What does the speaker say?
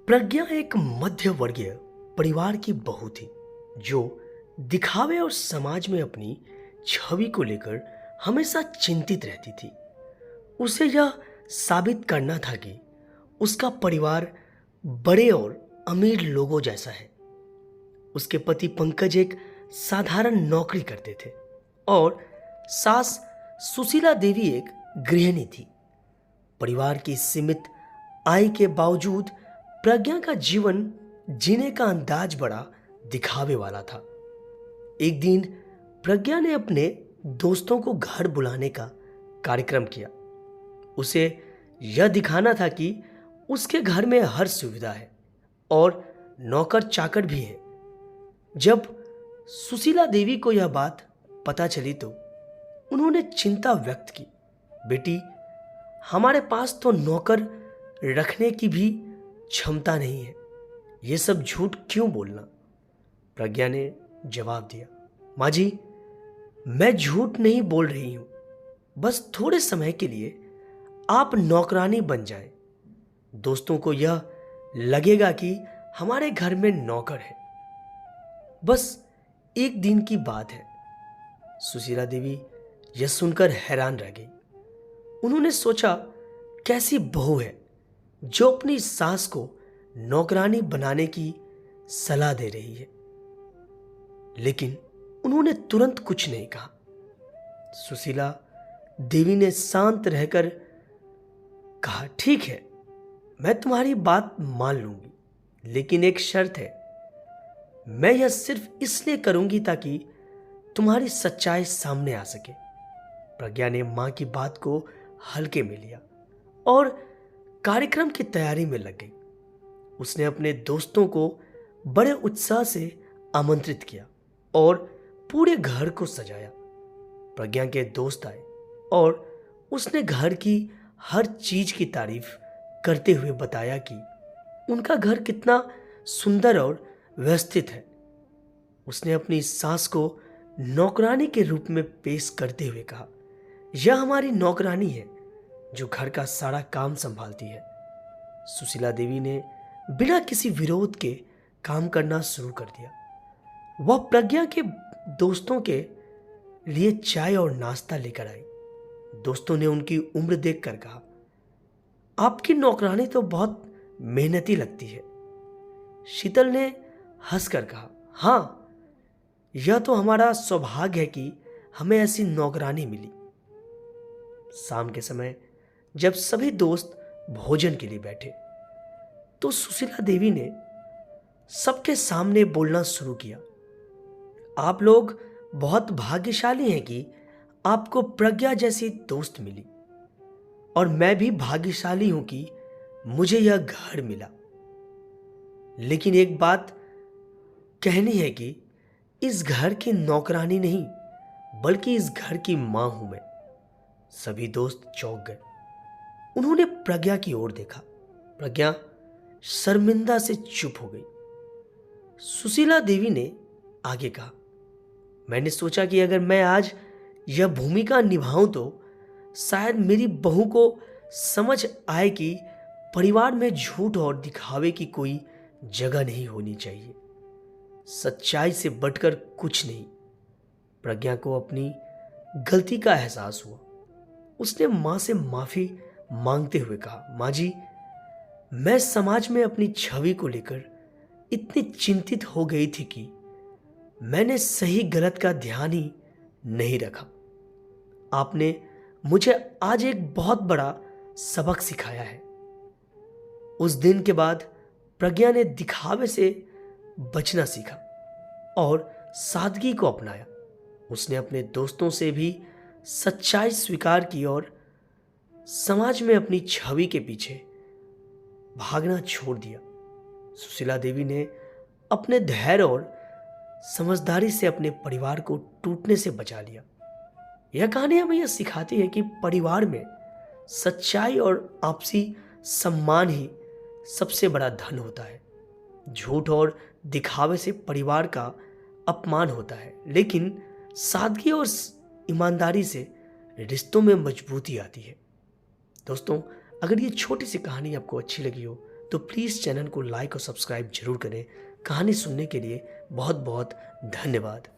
प्रज्ञा एक मध्यवर्गीय परिवार की बहू थी जो दिखावे और समाज में अपनी छवि को लेकर हमेशा चिंतित रहती थी। उसे यह साबित करना था कि उसका परिवार बड़े और अमीर लोगों जैसा है। उसके पति पंकज एक साधारण नौकरी करते थे और सास सुशीला देवी एक गृहिणी थी। परिवार की सीमित आय के बावजूद प्रज्ञा का जीवन जीने का अंदाज बड़ा दिखावे वाला था। एक दिन प्रज्ञा ने अपने दोस्तों को घर बुलाने का कार्यक्रम किया। उसे यह दिखाना था कि उसके घर में हर सुविधा है और नौकर चाकर भी है। जब सुशीला देवी को यह बात पता चली तो उन्होंने चिंता व्यक्त की। बेटी, हमारे पास तो नौकर रखने की भी क्षमता नहीं है, ये सब झूठ क्यों बोलना? प्रज्ञा ने जवाब दिया, माँ जी, मैं झूठ नहीं बोल रही हूं, बस थोड़े समय के लिए आप नौकरानी बन जाएं। दोस्तों को यह लगेगा कि हमारे घर में नौकर है। बस एक दिन की बात है। सुशीला देवी यह सुनकर हैरान रह गई। उन्होंने सोचा, कैसी बहू है जो अपनी सास को नौकरानी बनाने की सलाह दे रही है। लेकिन उन्होंने तुरंत कुछ नहीं कहा। सुशीला देवी ने शांत रहकर कहा, ठीक है, मैं तुम्हारी बात मान लूंगी, लेकिन एक शर्त है। मैं यह सिर्फ इसलिए करूंगी ताकि तुम्हारी सच्चाई सामने आ सके। प्रज्ञा ने मां की बात को हल्के में लिया और कार्यक्रम की तैयारी में लग गई। उसने अपने दोस्तों को बड़े उत्साह से आमंत्रित किया और पूरे घर को सजाया। प्रज्ञा के दोस्त आए और उसने घर की हर चीज की तारीफ करते हुए बताया कि उनका घर कितना सुंदर और व्यवस्थित है। उसने अपनी सास को नौकरानी के रूप में पेश करते हुए कहा, यह हमारी नौकरानी है जो घर का सारा काम संभालती है। सुशीला देवी ने बिना किसी विरोध के काम करना शुरू कर दिया। वह प्रज्ञा के दोस्तों के लिए चाय और नाश्ता लेकर आई। दोस्तों ने उनकी उम्र देखकर कहा, आपकी नौकरानी तो बहुत मेहनती लगती है। शीतल ने हंसकर कहा, हाँ, यह तो हमारा सौभाग्य है कि हमें ऐसी नौकरानी मिली। शाम के समय जब सभी दोस्त भोजन के लिए बैठे तो सुशीला देवी ने सबके सामने बोलना शुरू किया, आप लोग बहुत भाग्यशाली हैं कि आपको प्रज्ञा जैसी दोस्त मिली और मैं भी भाग्यशाली हूं कि मुझे यह घर मिला। लेकिन एक बात कहनी है कि इस घर की नौकरानी नहीं बल्कि इस घर की मां हूं मैं। सभी दोस्त चौंक गए। उन्होंने प्रज्ञा की ओर देखा। प्रज्ञा शर्मिंदा से चुप हो गई। सुशीला देवी ने आगे कहा, मैंने सोचा कि अगर मैं आज यह भूमिका निभाऊं तो शायद मेरी बहू को समझ आए कि परिवार में झूठ और दिखावे की कोई जगह नहीं होनी चाहिए। सच्चाई से बढ़कर कुछ नहीं। प्रज्ञा को अपनी गलती का एहसास हुआ। उसने मां से माफी मांगते हुए कहा, मां जी, मैं समाज में अपनी छवि को लेकर इतनी चिंतित हो गई थी कि मैंने सही गलत का ध्यान ही नहीं रखा। आपने मुझे आज एक बहुत बड़ा सबक सिखाया है। उस दिन के बाद प्रज्ञा ने दिखावे से बचना सीखा और सादगी को अपनाया। उसने अपने दोस्तों से भी सच्चाई स्वीकार की और समाज में अपनी छवि के पीछे भागना छोड़ दिया। सुशीला देवी ने अपने धैर्य और समझदारी से अपने परिवार को टूटने से बचा लिया। यह कहानी हमें यह सिखाती है कि परिवार में सच्चाई और आपसी सम्मान ही सबसे बड़ा धन होता है। झूठ और दिखावे से परिवार का अपमान होता है, लेकिन सादगी और ईमानदारी से रिश्तों में मजबूती आती है। दोस्तों, अगर ये छोटी सी कहानी आपको अच्छी लगी हो तो प्लीज़ चैनल को लाइक और सब्सक्राइब जरूर करें। कहानी सुनने के लिए बहुत बहुत धन्यवाद।